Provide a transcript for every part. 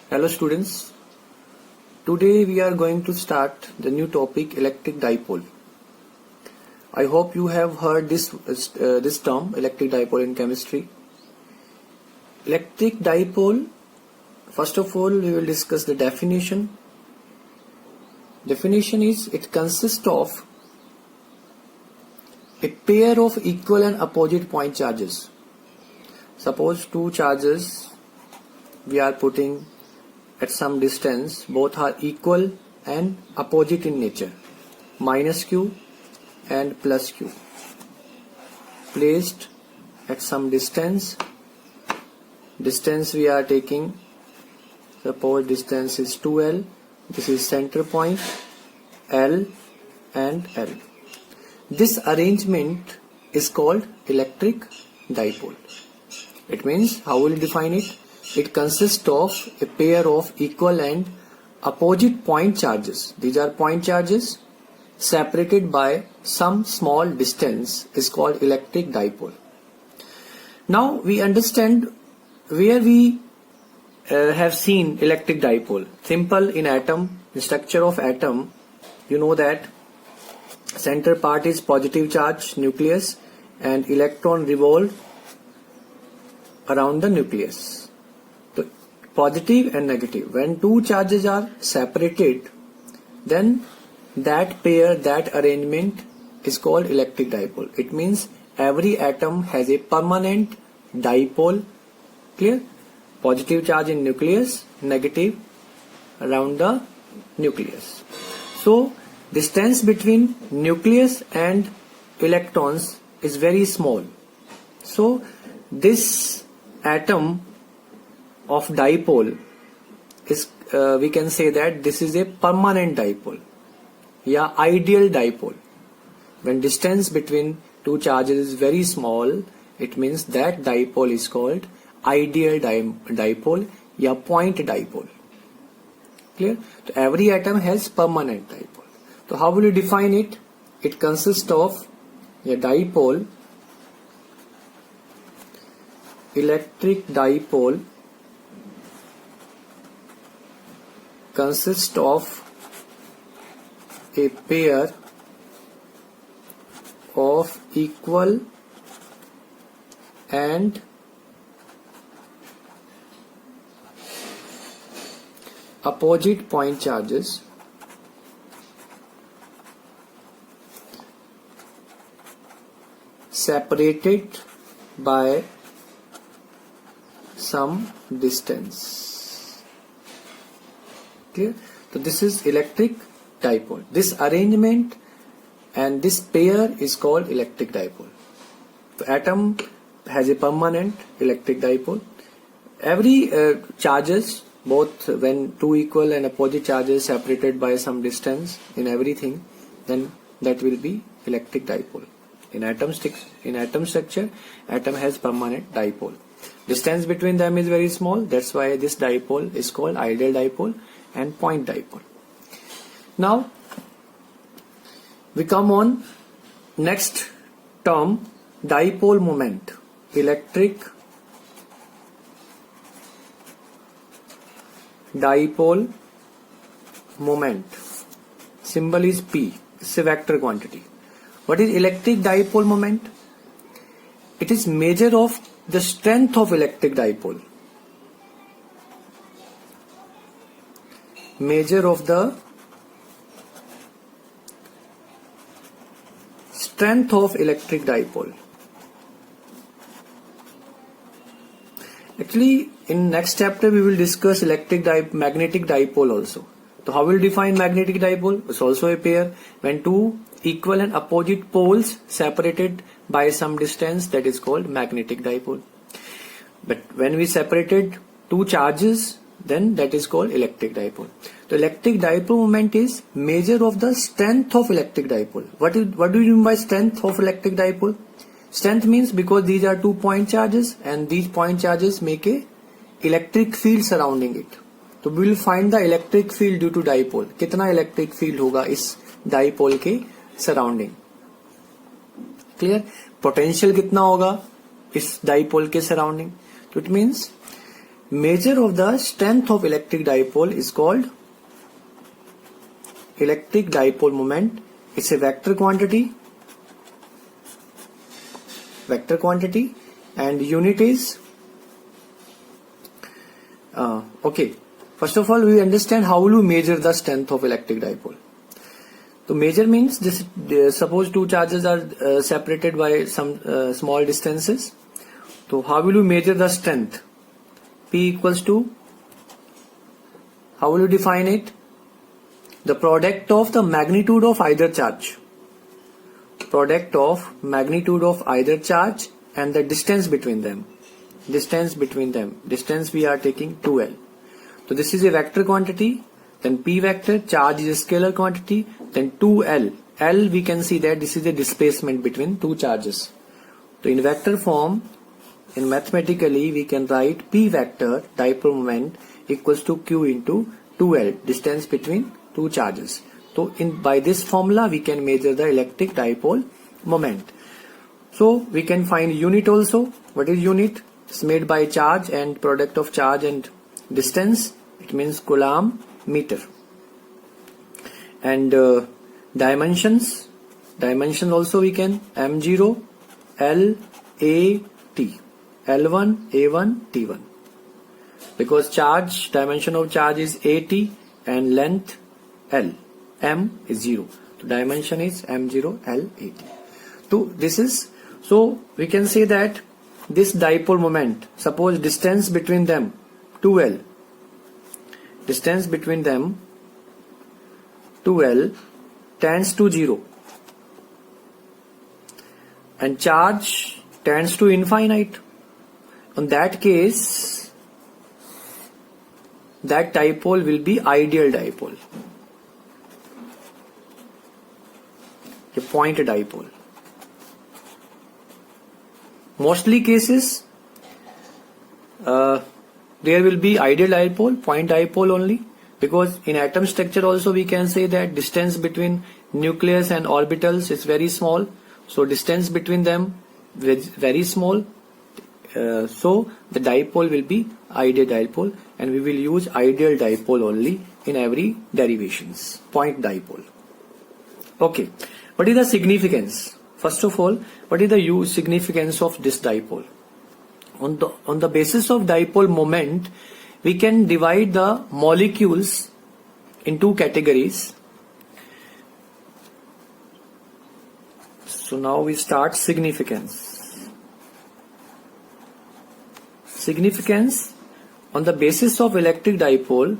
Hello students, today we are going to start the new topic electric dipole. I hope you have heard this term electric dipole in chemistry. Electric dipole, first of all we will discuss the definition. Definition is it consists of a pair of equal and opposite point charges. Suppose two charges we are putting at some distance, both are equal and opposite in nature, minus q and plus q, placed at some distance we are taking, suppose distance is 2l, this is center point L and L. This arrangement is called electric dipole. It means, how will you define it? It consists of a pair of equal and opposite point charges. These are point charges separated by some small distance is called electric dipole. Now we understand where we have seen electric dipole. Simple in atom, the structure of atom, you know that center part is positive charge, nucleus, and electron revolve around the nucleus. Positive and negative. When two charges are separated, then that pair, that arrangement is called electric dipole. It means every atom has a permanent dipole. Clear? Positive charge in nucleus, negative around the nucleus. So distance between nucleus and electrons is very small. So this atom of dipole is we can say that this is a permanent dipole, ideal dipole. When distance between two charges is very small, it means that dipole is called ideal dipole, point dipole. Clear? So every atom has permanent dipole. So how will you define it? It consists of a dipole, electric dipole consists of a pair of equal and opposite point charges separated by some distance. Clear? So this is electric dipole. This arrangement and this pair is called electric dipole. So atom has a permanent electric dipole. Every charges, both when two equal and opposite charges separated by some distance in everything, then that will be electric dipole. In atom structure, atom has permanent dipole. Distance between them is very small. That's why this dipole is called ideal dipole and point dipole. Now we come on next term, dipole moment. Electric dipole moment. Symbol is P. It's a vector quantity. What is electric dipole moment? It is measure of the strength of electric dipole. Measure of the strength of electric dipole. Actually, in next chapter we will discuss magnetic dipole also. So how will define magnetic dipole? It's also a pair when two equal and opposite poles separated by some distance, that is called magnetic dipole. But when we separated two charges, then that is called electric dipole. The electric dipole moment is measure of the strength of electric dipole. What do you mean by strength of electric dipole? Strength means because these are 2 point charges and these point charges make a electric field surrounding it. So we will find the electric field due to dipole. कितना electric field होगा इस dipole के surrounding. Clear? Potential कितना होगा इस dipole के surrounding. So it means measure of the strength of electric dipole is called electric dipole moment. It's a vector quantity, and unit is okay. First of all, we understand how will you measure the strength of electric dipole. So measure means this. Suppose two charges are separated by some small distances. So how will you measure the strength? P equals to, how will you define it? The product of the magnitude of either charge. Product of magnitude of either charge and the distance between them. Distance we are taking 2L. So this is a vector quantity. Then P vector, charge is a scalar quantity. Then 2L. L, we can see that this is the displacement between two charges. So in vector form, in mathematically, we can write P vector, dipole moment, equals to Q into 2L, distance between two charges. So by this formula, we can measure the electric dipole moment. So we can find unit also. What is unit? It's made by charge and product of charge and distance. It means Coulomb meter. And dimensions also we can M0, L, A, T. L1, A1, T1. Because charge, dimension of charge is AT and length L. M is 0. So dimension is M0, L, AT. So we can say that this dipole moment, suppose distance between them 2L. Distance between them 2L tends to 0. And charge tends to infinite. In that case, that dipole will be ideal dipole. A point dipole. Mostly cases, there will be ideal dipole, point dipole only, because in atom structure also we can say that distance between nucleus and orbitals is very small. So distance between them is very small. So the dipole will be ideal dipole, and we will use ideal dipole only in every derivations. Point dipole. Okay. What is the significance? First of all, what is the significance of this dipole? On the basis of dipole moment, we can divide the molecules in two categories. So now we start significance. Significance, on the basis of electric dipole,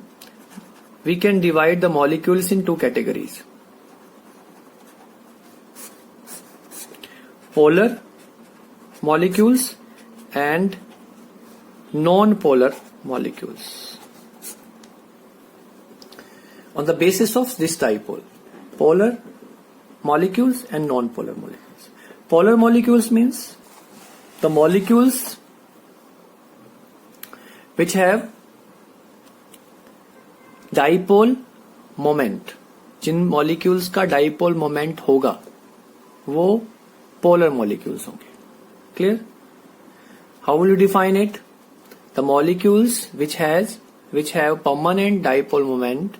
we can divide the molecules in two categories. Polar molecules and non-polar molecules. On the basis of this dipole, polar molecules and non-polar molecules. Polar molecules means the molecules which have dipole moment. Jin molecules का dipole moment होगा वो polar molecules होंगे. Clear? How will you define it? The molecules which have permanent dipole moment,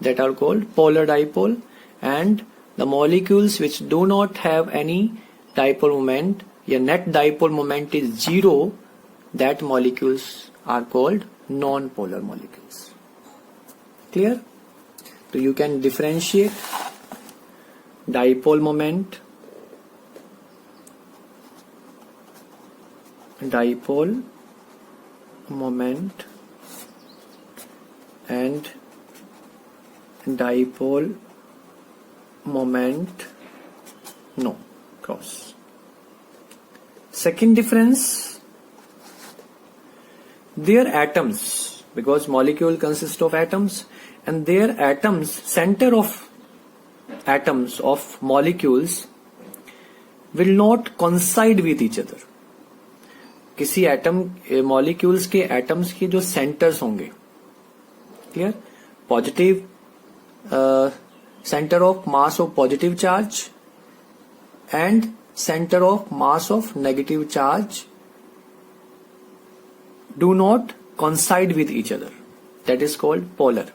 that are called polar dipole, and the molecules which do not have any dipole moment, your net dipole moment is 0, that molecules are called non-polar molecules. Clear? So you can differentiate dipole moment, and dipole moment no cross. Second difference, their atoms, because molecule consists of atoms, and their atoms, center of atoms of molecules will not coincide with each other. किसी atom molecules के atoms की जो centres होंगे, clear, positive center of mass of positive charge and center of mass of negative charge do not coincide with each other. That is called polar.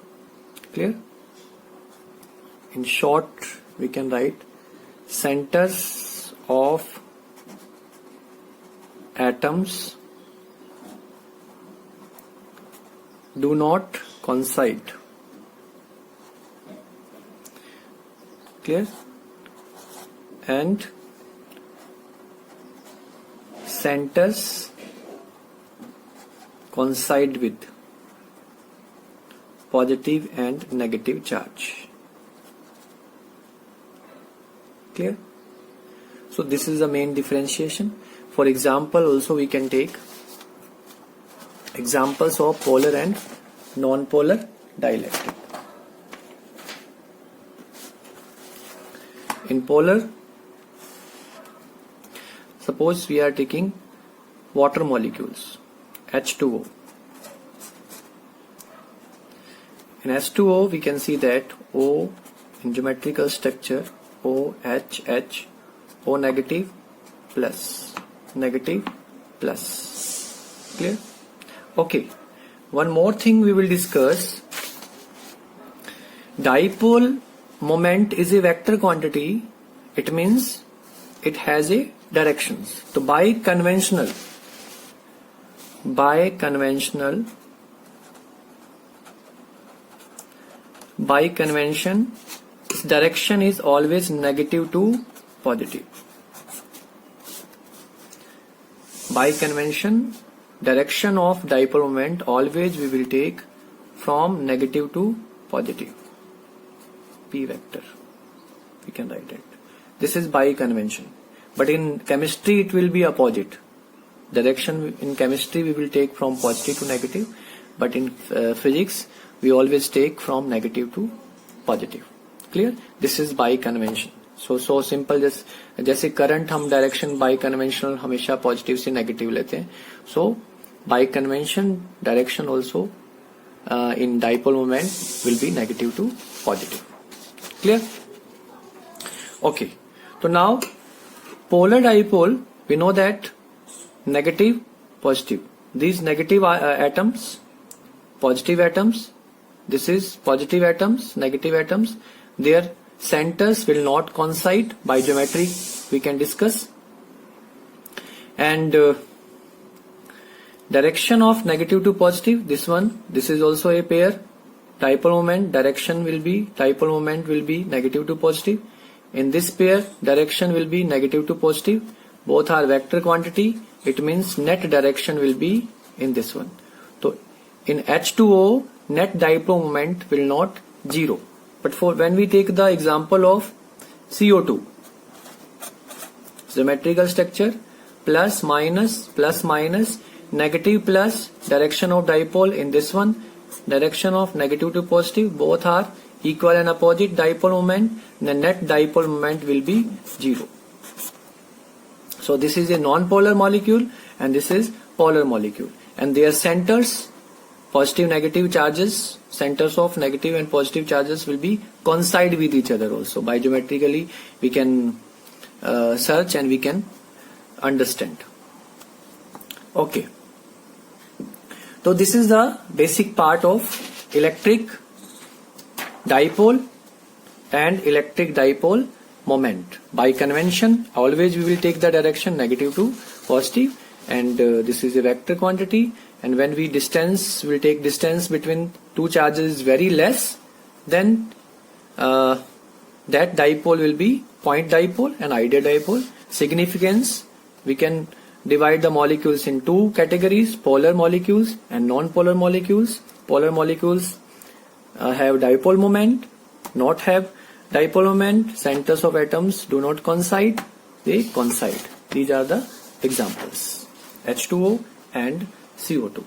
Clear? In short, we can write centers of atoms do not coincide. Clear? And centers coincide with positive and negative charge. Clear? So this is the main differentiation. For example, also we can take examples of polar and non-polar dielectric. In polar, suppose we are taking water molecules, H2O. In H2O, we can see that O in geometrical structure, OH, O negative plus, negative plus. Clear? Okay. One more thing we will discuss. Dipole moment is a vector quantity. It means it has a directions. So by conventional by convention, its direction is always negative to positive. By convention, direction of dipole moment always we will take from negative to positive. P vector. We can write it. This is by convention. But in chemistry it will be opposite. Direction in chemistry we will take from positive to negative. But in physics we always take from negative to positive. Clear? This is by convention. So simple. जैसे current हम direction by conventional हमेशा positive से negative लेते हैं. So by convention direction also in dipole moment will be negative to positive. Clear? Okay. So now polar dipole, we know that negative, positive. These negative atoms, positive atoms. This is positive atoms, negative atoms. Their centers will not coincide. By geometry we can discuss. And direction of negative to positive, this is also a pair. Dipole moment, dipole moment will be negative to positive. In this pair, direction will be negative to positive. Both are vector quantity. It means net direction will be in this one. So in H2O, net dipole moment will not zero. But for when we take the example of CO2, symmetrical structure, plus minus, negative plus, direction of dipole in this one, direction of negative to positive, both are equal and opposite dipole moment. The net dipole moment will be zero. So this is a non-polar molecule and this is polar molecule, and their centers, positive negative charges, centers of negative and positive charges will be coincide with each other also. By geometrically we can search and we can understand. Okay. So this is the basic part of electric dipole and electric dipole moment. By convention, always we will take the direction negative to positive, and this is a vector quantity. And when we will take distance between two charges very less, then that dipole will be point dipole and ideal dipole. Significance, we can divide the molecules in two categories: polar molecules and non-polar molecules. Polar molecules have dipole moment, not have dipole moment. Centers of atoms do not coincide, they coincide. These are the examples: H2O and CO2.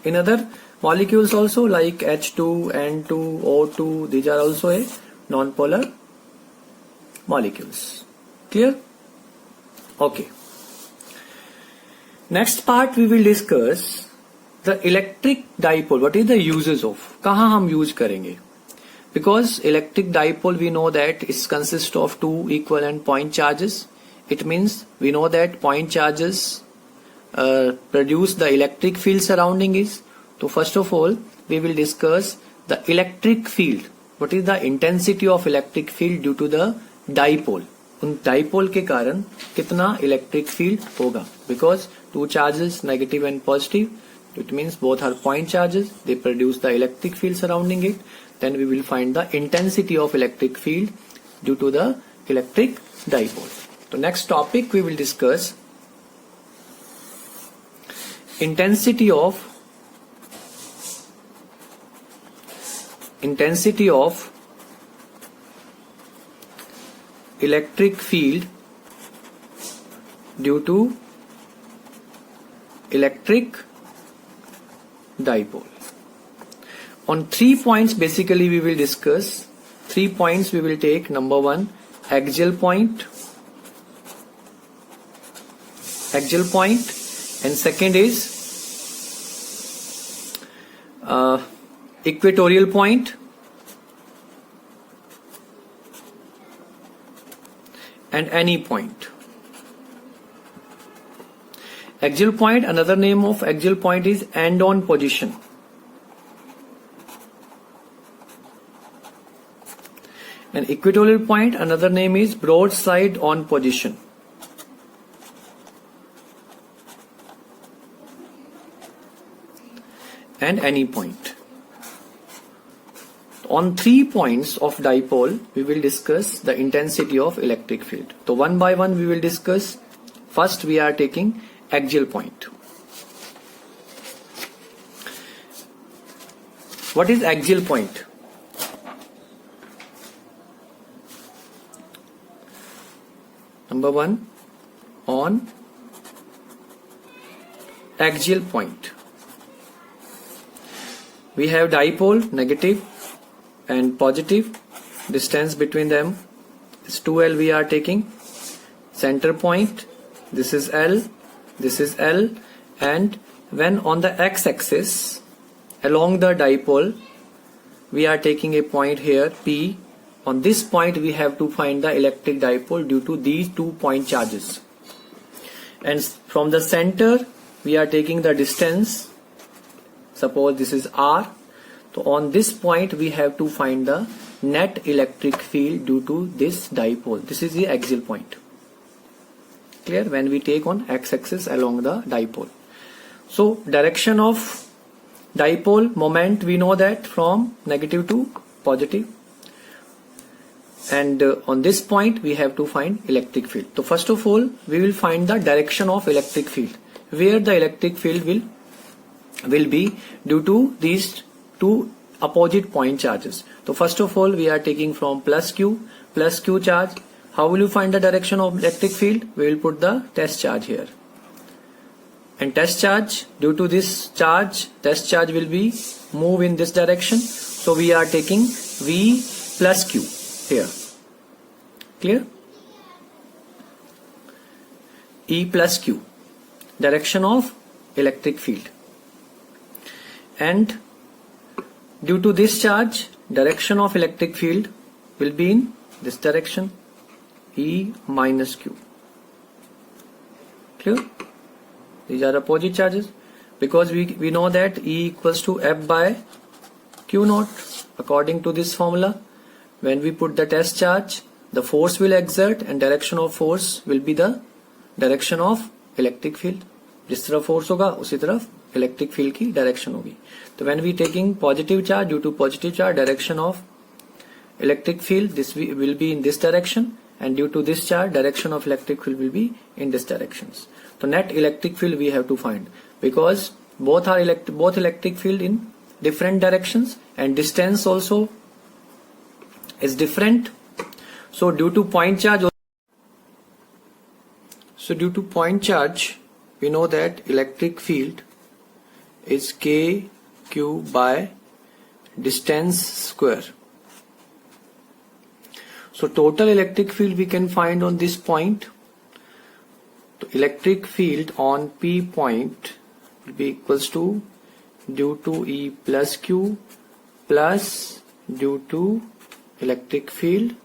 In other molecules also, like H2, N2, O2, these are also a non-polar molecules. Clear? Okay. Next part we will discuss the electric dipole. What is the uses of? कहाँ हम use करेंगे? Because electric dipole we know that it consists of two equivalent point charges. It means we know that point charges produce the electric field surrounding is? So first of all, we will discuss the electric field. What is the intensity of electric field due to the dipole? उन dipole के कारण कितना electric field होगा? Because two charges negative and positive, it means both are point charges, they produce the electric field surrounding it. Then we will find the intensity of electric field due to the electric dipole. तो next topic we will discuss intensity of electric field due to electric dipole. On 3 points basically we will discuss. 3 points we will take. Number 1, axial point, and second is equatorial point, and any point. Axial point, another name of axial point is end-on position. And equatorial point, another name is broadside on position. And any point. On 3 points of dipole, we will discuss the intensity of electric field. So one by one we will discuss. First we are taking axial point. What is axial point? Number 1, on axial point, we have dipole, negative and positive. Distance between them is 2L we are taking. Center point, this is L, this is L, and when on the x-axis along the dipole we are taking a point here P. On this point we have to find the electric dipole due to these 2 point charges. And from the center we are taking the distance. Suppose this is R. So on this point we have to find the net electric field due to this dipole. This is the axial point. Clear? When we take on x-axis along the dipole. So direction of dipole moment, we know that from negative to positive. And on this point we have to find electric field. So first of all we will find the direction of electric field, where the electric field will be due to these 2 opposite point charges. So first of all we are taking from plus Q charge. How will you find the direction of electric field? We will put the test charge here. And test charge, due to this charge, test charge will be move in this direction. So we are taking V plus Q here. Clear? E plus Q, direction of electric field. And due to this charge, direction of electric field will be in this direction, E minus Q. Clear? These are opposite charges, because we know that E equals to F by Q naught. According to this formula, when we put the test charge, the force will exert and direction of force will be the direction of electric field. जिस तरफ force होगा उसी तरफ electric field की direction होगी. तो when we taking positive charge, due to positive charge, direction of electric field this will be in this direction, and due to this charge, direction of electric field will be in this directions. So net electric field we have to find, because both are electric field in different directions and distance also is different. So due to point charge, we know that electric field is kq by distance square. So total electric field we can find on this point. So electric field on P point will be equals to due to E plus Q plus due to electric field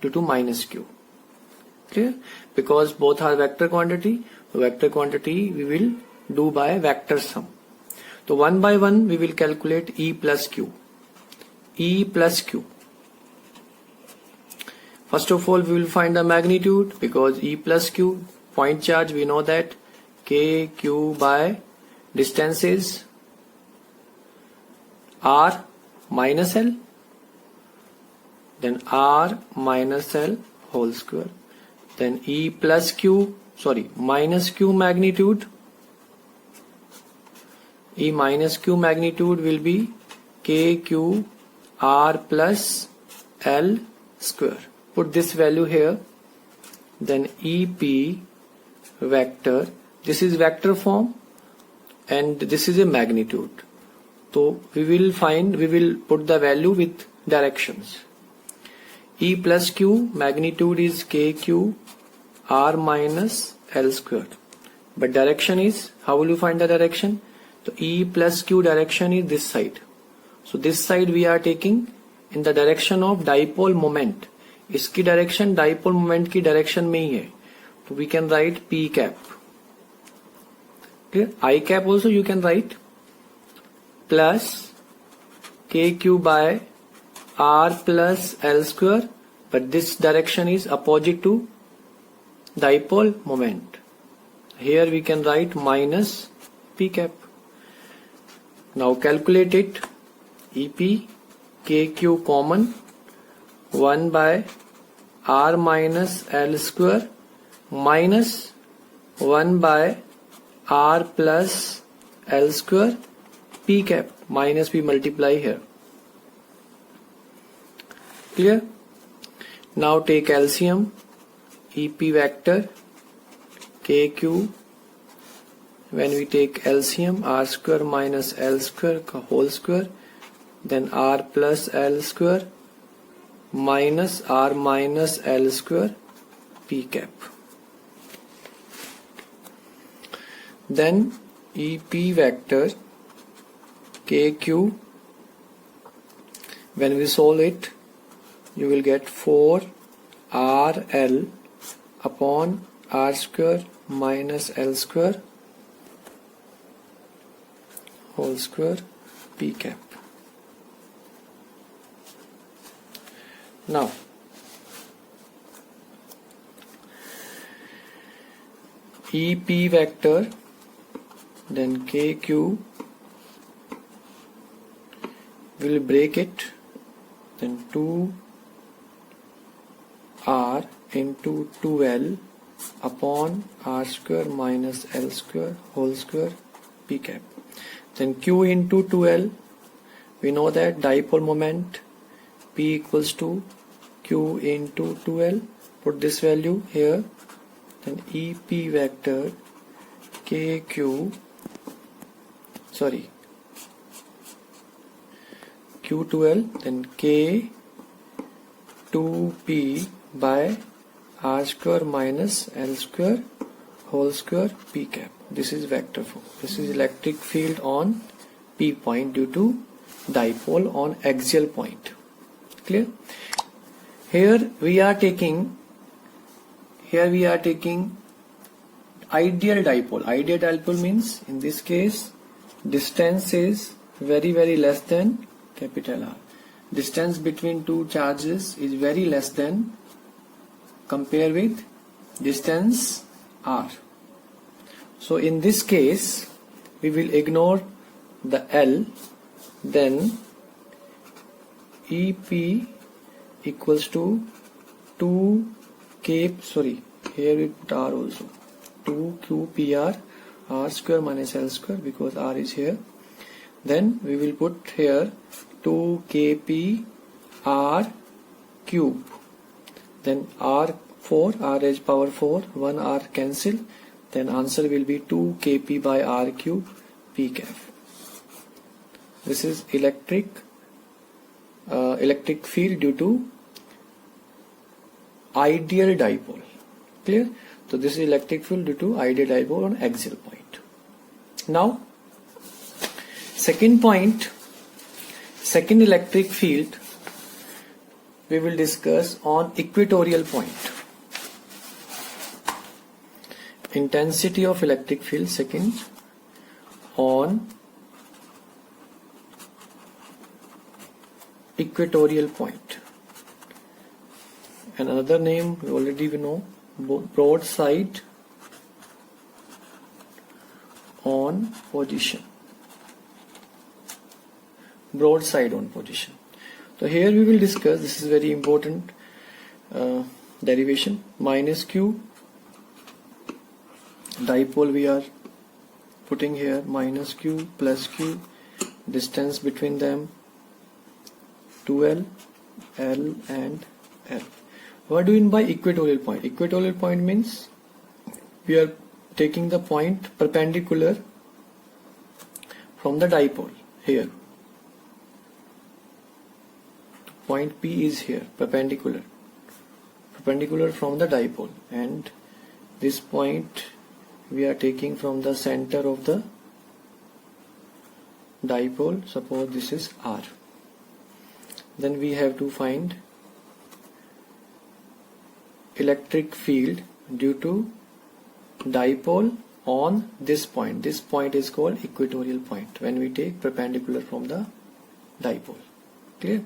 due to minus Q. Clear? Because both are vector quantity, तो vector quantity we will do by vector sum. तो one by one we will calculate E plus Q. E plus Q. First of all, we will find the magnitude because E plus Q, point charge, we know that KQ by distance is R minus L, then R minus L whole square, then E plus Q, minus Q magnitude, E minus Q magnitude will be KQ R plus L square. Put this value here, then EP vector, this is vector form and this is a magnitude. So we will put the value with directions. E plus Q magnitude is KQ R minus L squared. But direction is, how will you find the direction? So E plus Q direction is this side. So this side we are taking in the direction of dipole moment. इसकी direction dipole moment की direction में ही है, तो we can write P cap. Clear? I cap also you can write plus K Q by R plus L square, but this direction is opposite to dipole moment. Here we can write minus P cap. Now calculate it. EP K Q common, 1 by R minus L square minus 1 by R plus L square P cap, minus we multiply here. Clear? Now take LCM. EP vector KQ, when we take LCM, R square minus L square whole square, then R plus L square minus R minus L square P cap. Then EP vector KQ, when we solve it, you will get 4RL upon R square minus L square whole square P cap. Now EP vector, then KQ, will break it, then 2R into 2L upon R square minus L square whole square P cap. Then Q into 2L, we know that dipole moment P equals to Q into 2L. Put this value here. Then EP vector Q2L, then K2P by R square minus L square whole square P cap. This is vector form. This is electric field on P point due to dipole on axial point. Clear? Here we are taking ideal dipole. Ideal dipole means in this case distance is very less than capital R. Distance between two charges is very less than compare with distance R. So in this case we will ignore the L, then EP equals to 2K, here we put R also, 2QPR R square minus L square because R is here. Then we will put here 2KP R cube. Then R4, R is power 4, 1 R cancel. Then answer will be 2KP by R cube P cap. This is electric field due to ideal dipole. Clear? So this is electric field due to ideal dipole on axial point. Now second point, second electric field we will discuss on equatorial point. intensity of electric field, second, on equatorial point. And another name we know, broadside on position. Broadside on position. So here we will discuss, this is very important derivation, minus q, dipole we are putting here, minus q plus q, distance between them 2l, l and l. What do you mean by equatorial point? Equatorial point means we are taking the point perpendicular from the dipole here. Point P is here, perpendicular from the dipole, and this point we are taking from the center of the dipole. Suppose this is R. Then we have to find electric field due to dipole on this point. This point is called equatorial point when we take perpendicular from the dipole. Clear?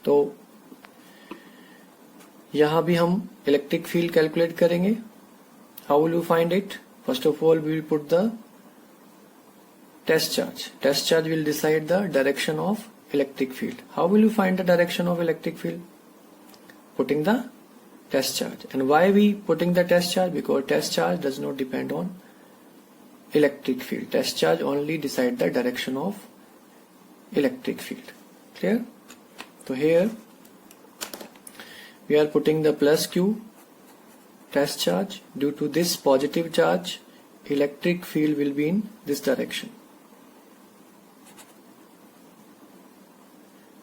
तो यहाँ भी हम electric field calculate करेंगे. How will you find it? First of all we will put the test charge. Test charge will decide the direction of electric field. How will you find the direction of electric field? Putting the test charge. And why we putting the test charge? Because test charge does not depend on electric field. Test charge only decide the direction of electric field. Clear? So here we are putting the plus q test charge. Due to this positive charge, electric field will be in this direction.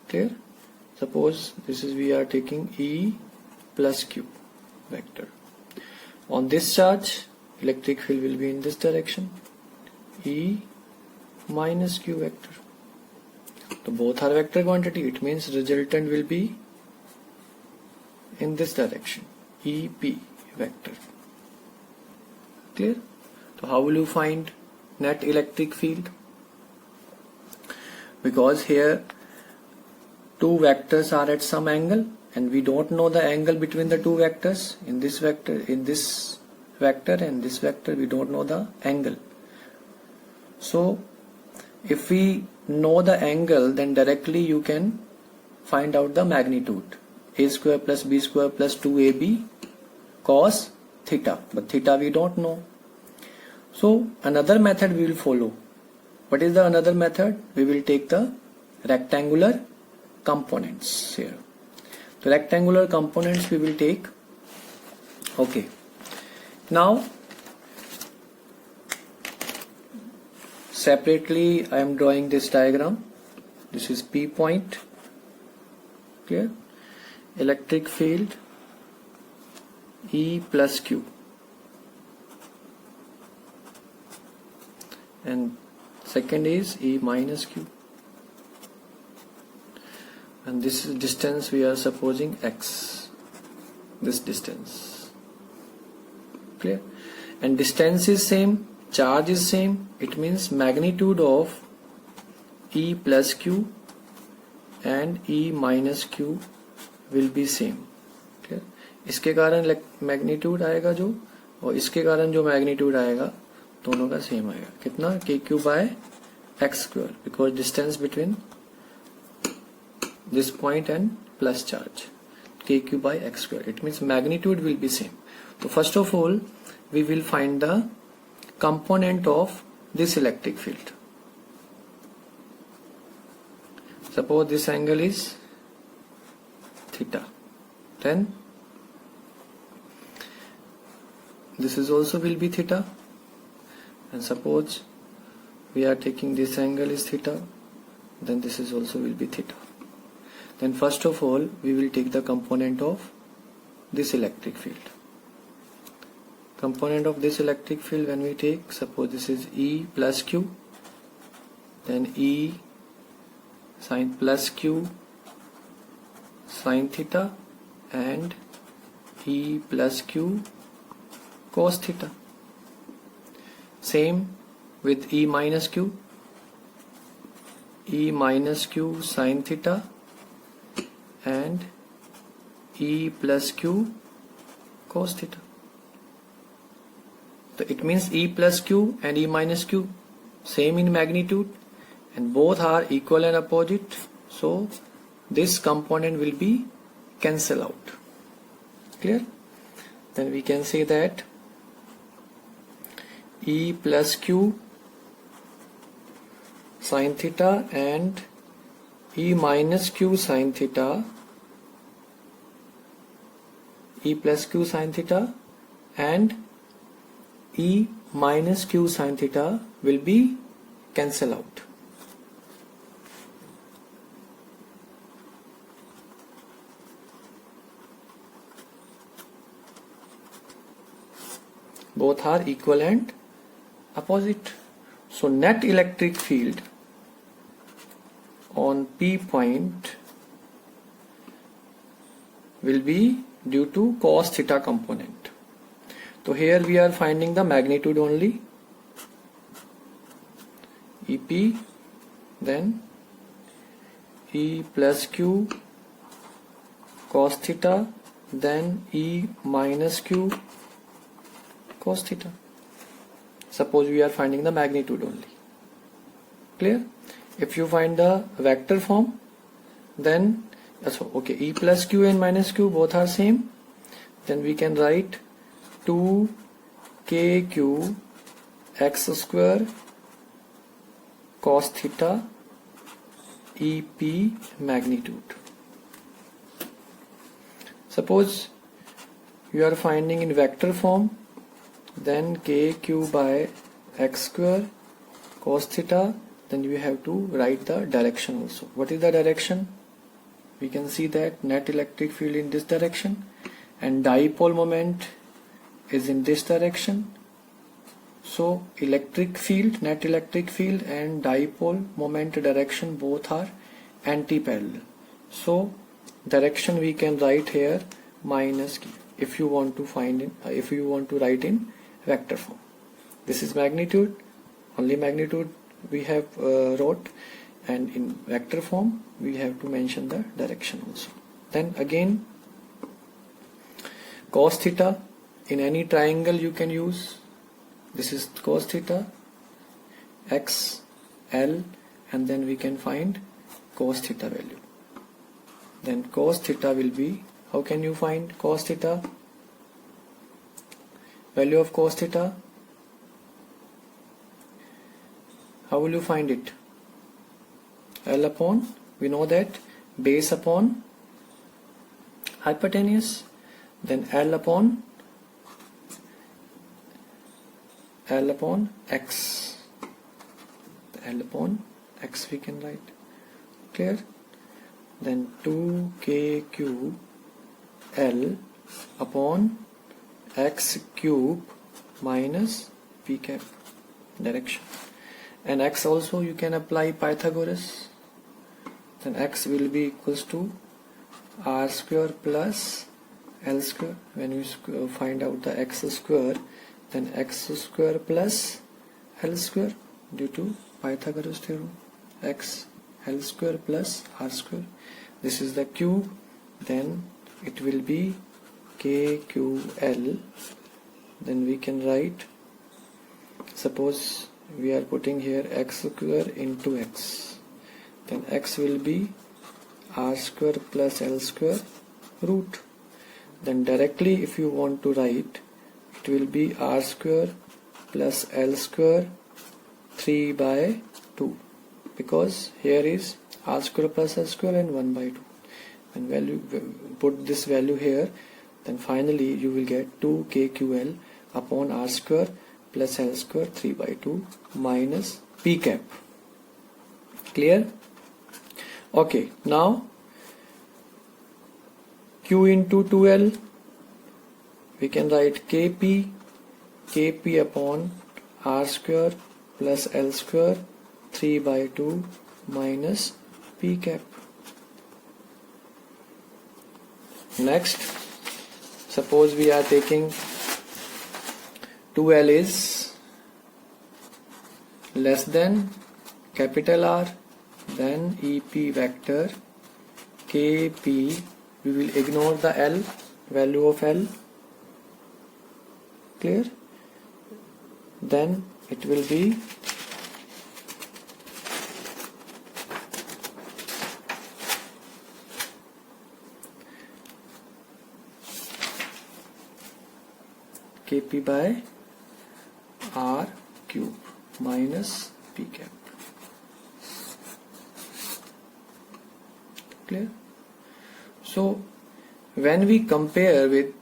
Clear? Suppose this is, we are taking E plus q vector. On this charge, electric field will be in this direction, E minus q vector. So both are vector quantity, it means resultant will be in this direction, EP vector. Clear? So how will you find net electric field? Because here two vectors are at some angle and we don't know the angle between the two vectors. In this vector and this vector we don't know the angle. So if we know the angle, then directly you can find out the magnitude. A square plus B square plus 2AB cos theta, but theta we don't know. So another method we will follow. What is the another method? We will take the rectangular components here. The rectangular components we will take. Okay. Now separately I am drawing this diagram. This is P point. Clear? Electric field E plus Q. And second is E minus Q. And this is distance we are supposing x. This distance. Clear? And distance is same, charge is same. It means magnitude of E plus Q and E minus Q will be same. Clear? इसके कारण magnitude आएगा जो, और इसके कारण जो magnitude आएगा दोनों का सेम आएगा. कितना? KQ by x square, because distance between this point and plus charge, KQ by x square. It means magnitude will be same. So first of all we will find the component of this electric field. Suppose this angle is theta, then this is also will be theta, and suppose we are taking this angle is theta, then this is also will be theta. Then first of all we will take the component of this electric field. Component of this electric field when we take, suppose this is E plus Q, then E sin plus Q sin theta and E plus Q cos theta. Same with E minus Q. E minus Q sin theta and E plus Q cos theta. So it means E plus Q and E minus Q same in magnitude and both are equal and opposite. So this component will be cancel out. Clear? Then we can say that E plus Q sin theta and E minus Q sin theta, E plus Q sin theta and E minus Q sin theta will be cancel out. Both are equal and opposite. So net electric field on P point will be due to cos theta component. So here we are finding the magnitude only, EP, then E plus Q cos theta, then E minus Q cos theta. Suppose we are finding the magnitude only. Clear? If you find the vector form, then okay, E plus Q and minus Q both are same, then we can write 2kq x square cos theta EP magnitude. Suppose you are finding in vector form, then kq by x square cos theta, then you have to write the direction also. What is the direction? We can see that net electric field in this direction and dipole moment is in this direction. So electric field, net electric field and dipole moment direction both are anti-parallel. So direction we can write here minus Q if you want to find in if you want to write in vector form. This is magnitude, only magnitude we have wrote, and in vector form we have to mention the direction also. Then again cos theta, in any triangle you can use. This is cos theta, x, L, and then we can find cos theta value. Then cos theta will be, how can you find cos theta? Value of cos theta, how will you find it? L upon, we know that base upon hypotenuse, then L upon x. L upon x we can write. Clear? Then 2kq L upon x cube minus p cap direction. And x also you can apply Pythagoras. Then x will be equals to r square plus L square. When you find out the x square, then x square plus L square due to Pythagoras theorem. X L square plus r square. This is the cube. Then it will be kql. Then we can write, suppose we are putting here x square into x, then x will be r square plus L square root. Then directly if you want to write, it will be r square plus L square 3 by 2, because here is r square plus L square and 1 by 2. And value, put this value here, then finally you will get 2kql upon r square plus L square 3 by 2 minus p cap. Clear? Okay, now q into 2l, we can write kp upon r square plus L square 3 by 2 minus p cap. Next, suppose we are taking 2l is less than capital R, then EP vector KP, we will ignore the L, value of L, clear? Then it will be Kp by R cube minus P cap. Clear? So when we compare with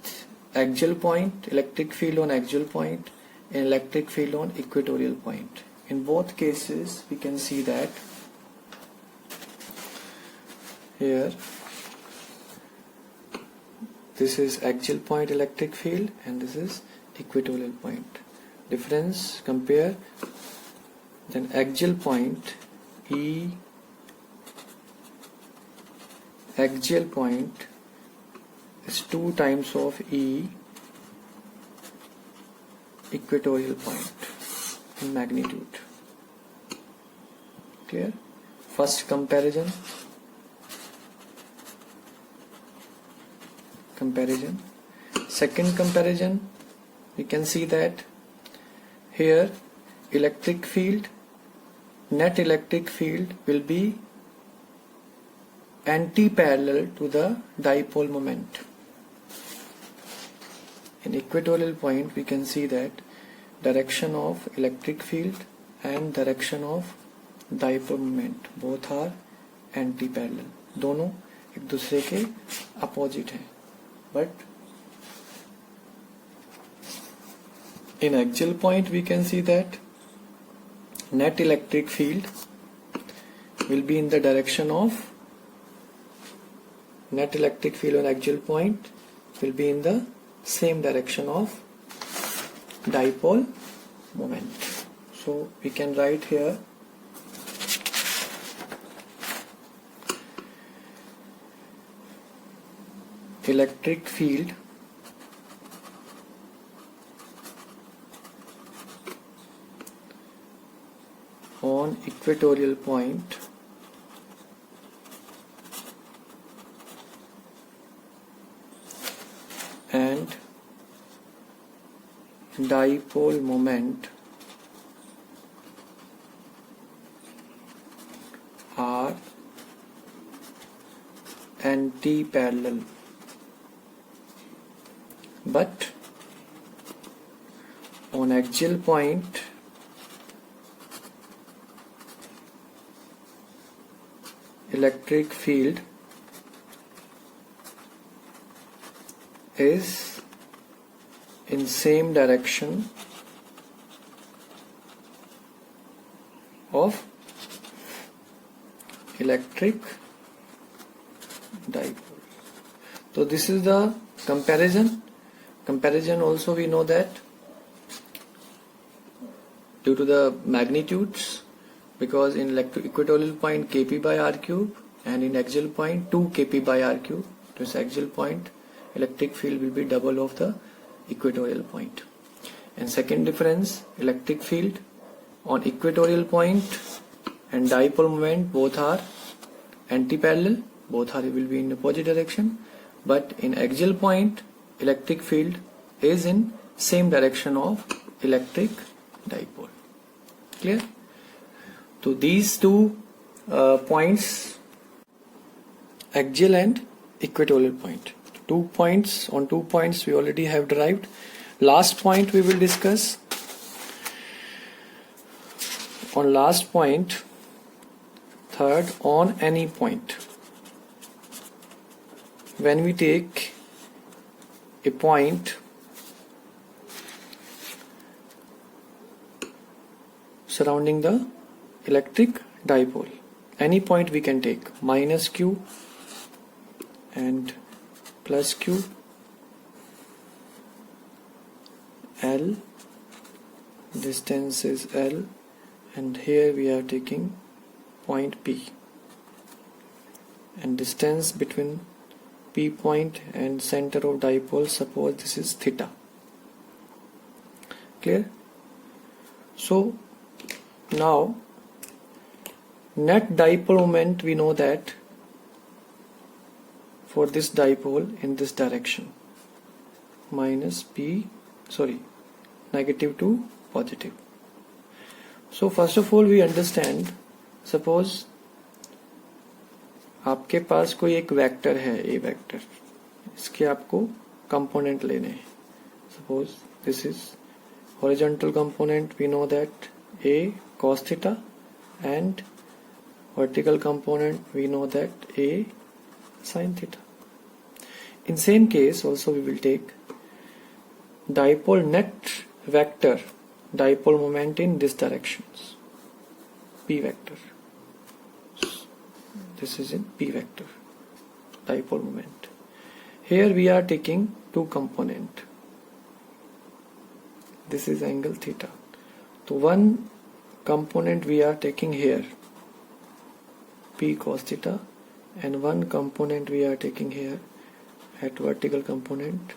axial point, electric field on axial point and electric field on equatorial point, in both cases we can see that here this is axial point electric field and this is equatorial point. Difference, compare. Then axial point E, axial point is 2 times of E equatorial point in magnitude. Clear? First comparison. Second comparison, we can see that here electric field, net electric field will be anti-parallel to the dipole moment. In equatorial point we can see that direction of electric field and direction of dipole moment both are anti-parallel, दोनों एक दूसरे के opposite हैं. But in axial point we can see that net electric field will be in the direction of, net electric field on axial point will be in the same direction of dipole moment. So we can write here electric field on equatorial point and dipole moment are anti-parallel, but on axial point electric field is in same direction of electric dipole. So this is the comparison. Also we know that due to the magnitudes, because in equatorial point Kp by R cube and in axial point 2 Kp by R cube, this axial point electric field will be double of the equatorial point. And second difference, electric field on equatorial point and dipole moment both are anti-parallel, both are will be in opposite direction, but in axial point electric field is in same direction of electric dipole. Clear? So these two points, axial and equatorial point, 2 points, on 2 points we already have derived. Last point we will discuss. On last point, third, on any point, when we take a point surrounding the electric dipole, any point we can take, minus q and plus q, L, distance is L, and here we are taking point P, and distance between P point and center of dipole, suppose this is theta. Clear? So Now net dipole moment, we know that for this dipole in this direction, minus p, sorry, negative to positive. So first of all we understand, suppose आपके पास कोई एक vector है, ए vector, इसके आपको component लेने हैं. Suppose this is horizontal component, we know that a cos theta, and vertical component we know that a sin theta. In same case also we will take dipole net vector dipole moment in this directions, p vector. This is in p vector dipole moment. Here we are taking two component. This is angle theta. So one component we are taking here, p cos theta, and one component we are taking here at vertical component,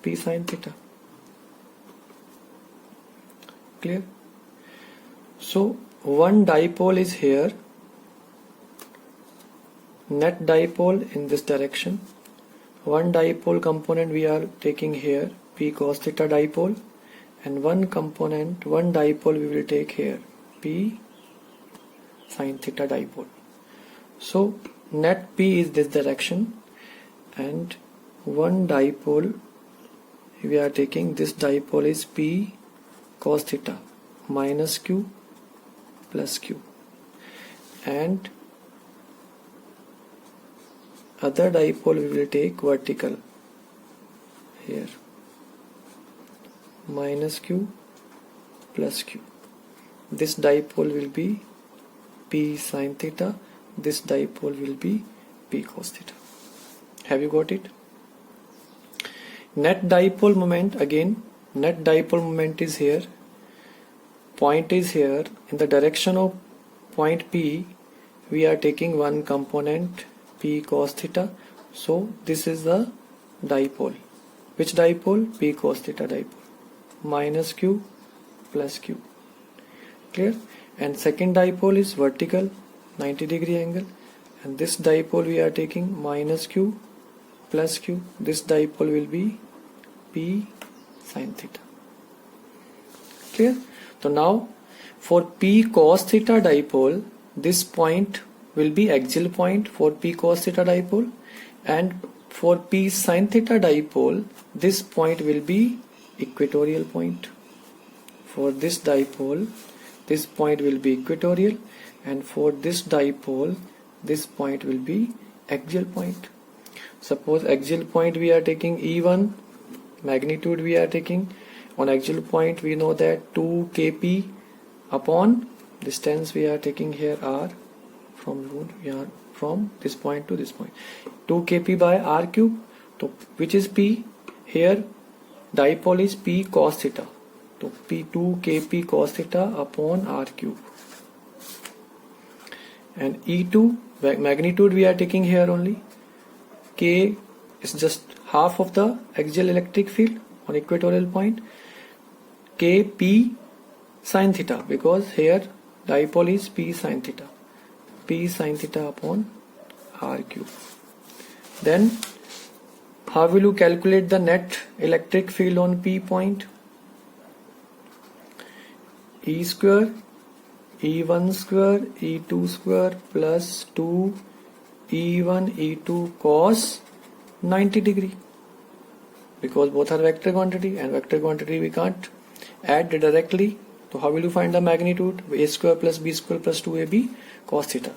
p sin theta. Clear? So one dipole is here, net dipole in this direction. One dipole component we are taking here, p cos theta dipole, and one component, one dipole we will take here, p sin theta dipole. So net p is this direction, and one dipole we are taking, this dipole is p cos theta minus q plus q, and other dipole we will take vertical here, minus q plus q. This dipole will be p sin theta, this dipole will be p cos theta. Have you got it? Net dipole moment, again net dipole moment is here, point is here, in the direction of point p we are taking one component, p cos theta. So this is the dipole. Which dipole? P cos theta dipole, minus q plus q. Clear? And second dipole is vertical, 90-degree angle, and this dipole we are taking minus q plus q. This dipole will be p sin theta. Clear? So now for p cos theta dipole, this point will be axial point for p cos theta dipole, and for p sin theta dipole this point will be equatorial point. For this dipole this point will be equatorial, and for this dipole this point will be axial point. Suppose axial point we are taking E1, magnitude we are taking, on axial point we know that 2 kp upon distance we are taking here r, from this point to this point, 2 kp by r cube. So which is p? Here dipole is p cos theta, so p 2 kp cos theta upon r cube, and E2 magnitude we are taking here only, k is just half of the axial electric field on equatorial point, k p sin theta, because here dipole is p sin theta, p sin theta upon r cube. Then how will you calculate the net electric field on p point? E square E1 square E2 square plus 2 E1 E2 cos 90-degree, because both are vector quantity, and vector quantity we can't add directly. So how will you find the magnitude? A square plus b square plus 2ab cos theta.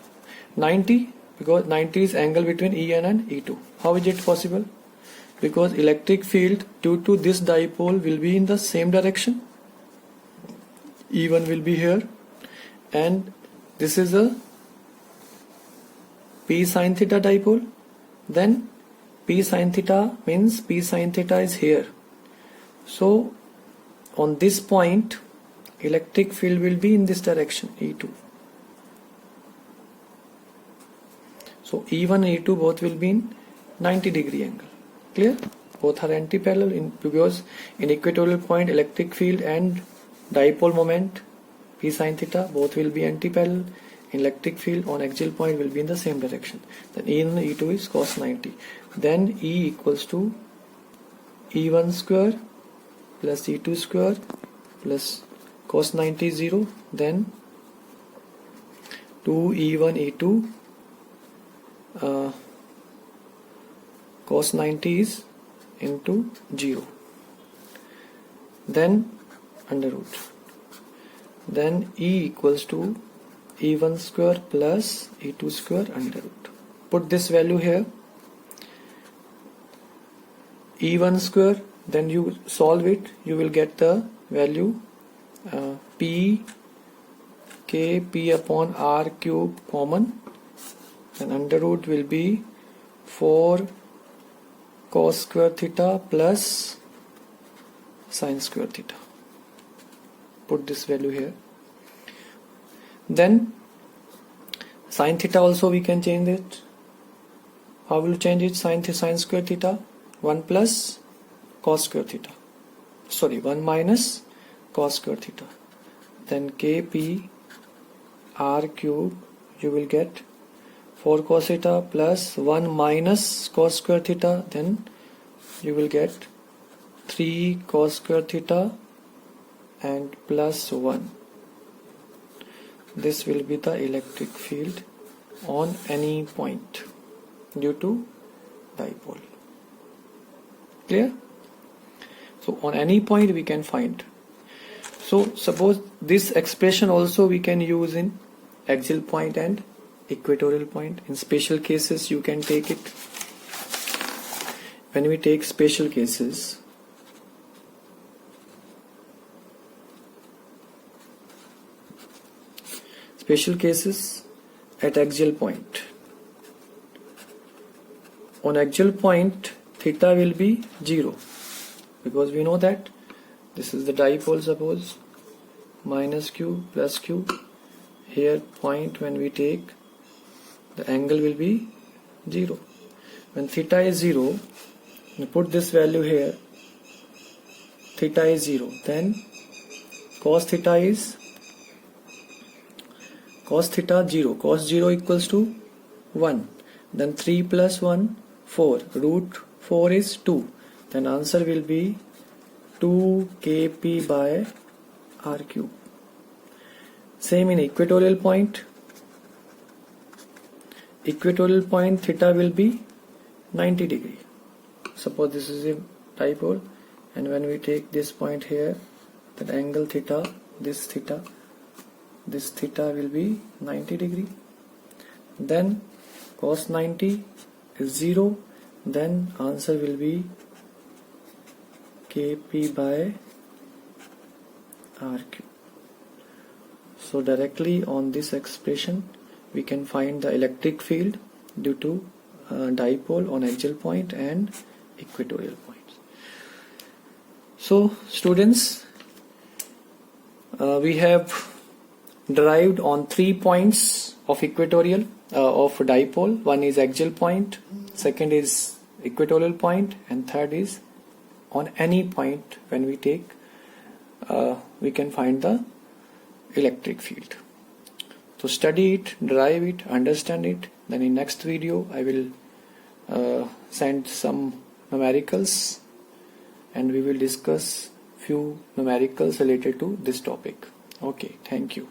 90, because 90 is angle between En and E2. How is it possible? Because electric field due to this dipole will be in the same direction. E1 will be here, and this is a p sin theta dipole. Then p sin theta means p sin theta is here. So on this point electric field will be in this direction, E2. So E1 and E2 both will be in 90-degree angle. Clear? Both are anti-parallel, because in equatorial point electric field and dipole moment P sin theta, both will be anti-parallel. Electric field on axial point will be in the same direction. Then E1 and E2 is cos 90. Then E equals to E1 square plus E2 square plus cos 90 is 0. Then 2E1 E2 cos 90 is into 0. Then under root. Then E equals to E1 square plus E2 square under root. Put this value here. E1 square, then you solve it, you will get the value P K P upon R cube common, and under root will be 4 cos square theta plus sin square theta. Put this value here. Then sin theta also we can change it. How will you change it? Sin square theta 1 plus cos square theta. Sorry, 1 minus cos square theta. Then Kp R cube, you will get 4 cos theta plus 1 minus cos square theta. Then you will get 3 cos square theta and plus 1. This will be the electric field on any point due to dipole. Clear? So on any point we can find. So suppose this expression also we can use in axial point and equatorial point. In special cases you can take it. When we take special cases, at axial point. On axial point theta will be 0 because we know that this is the dipole, suppose minus q plus q. Here point when we take, the angle will be 0. When theta is 0, we put this value here, theta is 0, then cos theta is 0. Cos 0 equals to 1. Then 3 plus 1, 4. Root 4 is 2. Then answer will be 2 Kp by R cube. Same in equatorial point. Equatorial point theta will be 90 degree. Suppose this is a dipole, and when we take this point here, that angle theta, this theta will be 90 degree. Then cos 90 is 0. Then answer will be Kp by R cube. So directly on this expression we can find the electric field due to dipole on axial point and equatorial points. So students, we have derived on 3 points of equatorial of dipole. One is axial point, second is equatorial point, and third is on any point when we take we can find the electric field. So study it, derive it, understand it. Then in next video I will send some numericals and we will discuss few numericals related to this topic. Okay, thank you.